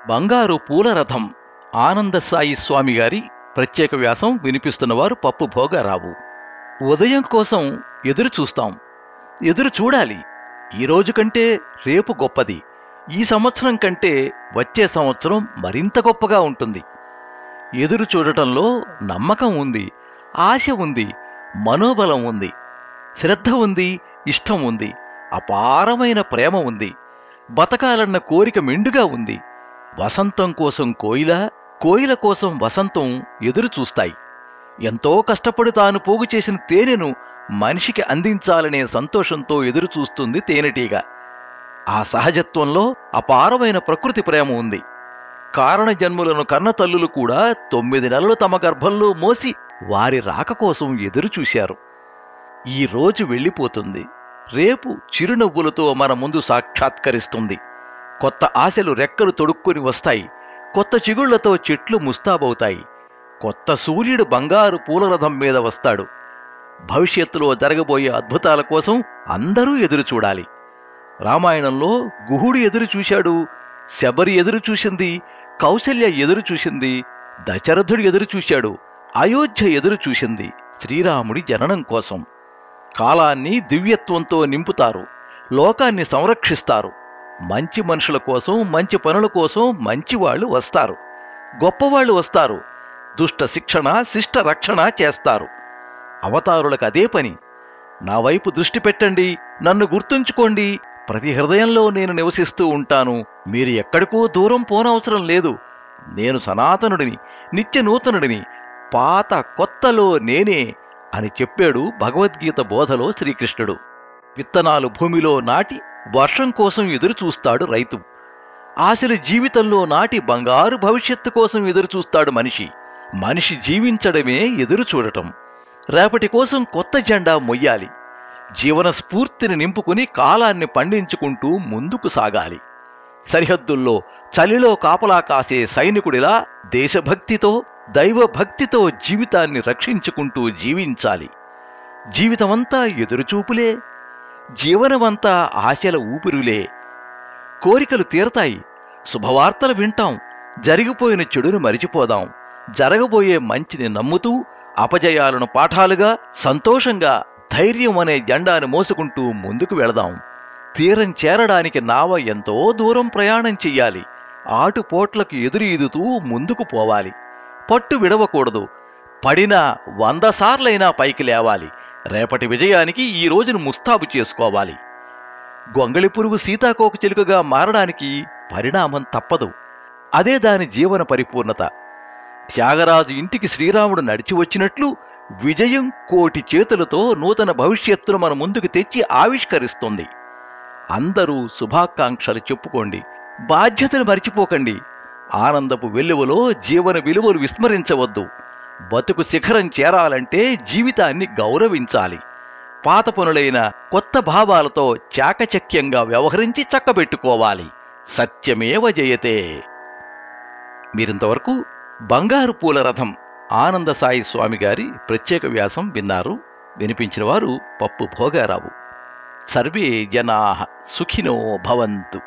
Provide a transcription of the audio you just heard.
బంగారు పూల రథం ఆనందసాయి స్వామి గారి ప్రత్యేక వ్యాసం వినిపిస్తున్నవారు పప్పు భోగారావు. ఉదయం కోసం ఎదురు చూస్తాం, ఎదురు చూడాలి. ఈరోజు కంటే రేపు గొప్పది, ఈ సంవత్సరం కంటే వచ్చే సంవత్సరం మరింత గొప్పగా ఉంటుంది. ఎదురు చూడటంలో నమ్మకం ఉంది, ఆశ ఉంది, మనోబలం ఉంది, శ్రద్ధ ఉంది, ఇష్టం ఉంది, అపారమైన ప్రేమ ఉంది, బతకాలన్న కోరిక మెండుగా ఉంది. వసంతం కోసం కోయిల, కోయిల కోసం వసంతం ఎదురు చూస్తాయి. ఎంతో కష్టపడి తాను పోగు చేసిన తేనెను మనిషికి అందించాలనే సంతోషంతో ఎదురు చూస్తుంది తేనెటీగ. ఆ సహజత్వంలో అపారమైన ప్రకృతి ప్రేమ ఉంది. కారణజన్ములను కన్న తల్లులు కూడా 9 నెలలు తమ గర్భంలో మోసి వారి రాక కోసం ఎదురు చూశారు. ఈ రోజు వెళ్ళిపోతుంది, రేపు చిరునవ్వులతో మన ముందు సాక్షాత్కరిస్తుంది. కొత్త ఆశలు రెక్కలు తొడుక్కుని వస్తాయి, కొత్త చిగుళ్లతో చెట్లు ముస్తాబవుతాయి. కొత్త సూర్యుడు బంగారు పూలరథం మీద వస్తాడు. భవిష్యత్తులో జరగబోయే అద్భుతాల కోసం అందరూ ఎదురు చూడాలి. రామాయణంలో గుహుడు ఎదురు చూశాడు, శబరి ఎదురు చూసింది, కౌసల్య ఎదురు చూసింది, దశరథుడు ఎదురు చూశాడు, అయోధ్య ఎదురు చూసింది శ్రీరాముడి జననం కోసం. కాలాన్ని దివ్యత్వంతో నింపుతారు, లోకాన్ని సంరక్షిస్తారు. మంచి మనుషుల కోసం, మంచి పనుల కోసం మంచివాళ్లు వస్తారు, గొప్పవాళ్లు వస్తారు. దుష్ట శిక్షణ, శిష్ట రక్షణ చేస్తారు. అవతారులకు అదే పని. నా వైపు దృష్టి పెట్టండి, నన్ను గుర్తుంచుకోండి, ప్రతి హృదయంలో నేను నివసిస్తూ ఉంటాను, మీరు ఎక్కడికో దూరం పోనవసరం లేదు. నేను సనాతనుడిని, నిత్య నూతనుడిని, పాత కొత్తలో నేనే అని చెప్పాడు భగవద్గీత బోధలో శ్రీకృష్ణుడు. విత్తనాలు భూమిలో నాటి వర్షం కోసం ఎదురుచూస్తాడు రైతు. ఆశలు జీవితంలో నాటి బంగారు భవిష్యత్తు కోసం ఎదురుచూస్తాడు మనిషి. మనిషి జీవించడమే ఎదురు చూడటం. రేపటి కోసం కొత్త జెండా మొయ్యాలి. జీవన స్ఫూర్తిని నింపుకుని కాలాన్ని పండించుకుంటూ ముందుకు సాగాలి. సరిహద్దుల్లో చలిలో కాపలా కాసే సైనికుడిలా దేశభక్తితో, దైవభక్తితో జీవితాన్ని రక్షించుకుంటూ జీవించాలి. జీవితమంతా ఎదురుచూపులే, జీవనమంతా ఆశల ఊపిరులే. కోరికలు తీరతాయి, శుభవార్తలు వింటాం, జరిగిపోయిన చెడును మరిచిపోదాం. జరగబోయే మంచిని నమ్ముతూ, అపజయాలను పాఠాలుగా, సంతోషంగా ధైర్యం అనే జెండాను మోసుకుంటూ ముందుకు వెళదాం. తీరం చేరడానికి నావ ఎంతో దూరం ప్రయాణం చెయ్యాలి. ఆటుపోట్లకు ఎదురు ఈదుతూ ముందుకు పోవాలి. పట్టు విడవకూడదు. పడినా 100 సార్లైనా పైకి లేవాలి. రేపటి విజయానికి ఈ రోజును ముస్తాబు చేసుకోవాలి. గొంగళి పురుగు సీతాకోక చిలుకగా మారడానికి పరిణామం తప్పదు. అదే దాని జీవన పరిపూర్ణత. త్యాగరాజు ఇంటికి శ్రీరాముడు నడిచి వచ్చినట్లు విజయం కోటి చేతులతో నూతన భవిష్యత్తును మన ముందుకు తెచ్చి ఆవిష్కరిస్తుంది. అందరూ శుభాకాంక్షలు చెప్పుకోండి, బాధ్యతలు మరిచిపోకండి. ఆనందపు వెల్లువలో జీవన విలువలు విస్మరించవద్దు. బతుకు శిఖరం చేరాలంటే జీవితాన్ని గౌరవించాలి. పాత పనులైన కొత్త భావాలతో చాకచక్యంగా వ్యవహరించి చక్కబెట్టుకోవాలి. సత్యమేవ జయతే. మీరింతవరకు బంగారు పూల రథం ఆనందసాయి స్వామి గారి ప్రత్యేక వ్యాసం విన్నారు. వినిపించిన వారు పప్పు భోగారావు. సర్వే జనాః సుఖినో భవంతు.